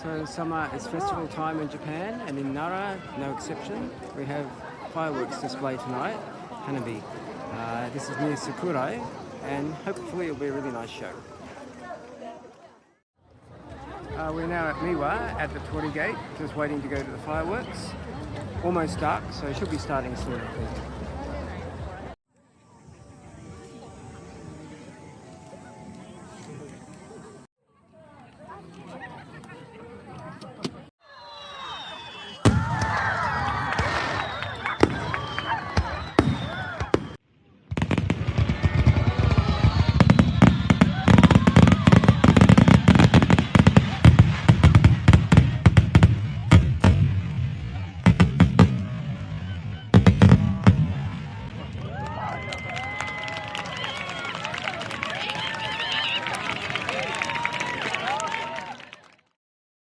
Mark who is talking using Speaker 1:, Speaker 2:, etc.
Speaker 1: So summer is festival time in Japan, and in Nara, no exception. We have fireworks display tonight, Hanabi. This is near Sakurai, and hopefully it'll be a really nice show. We're now at Miwa at the torii gate, just waiting to go to the fireworks. Almost dark, so it should be starting soon, I think.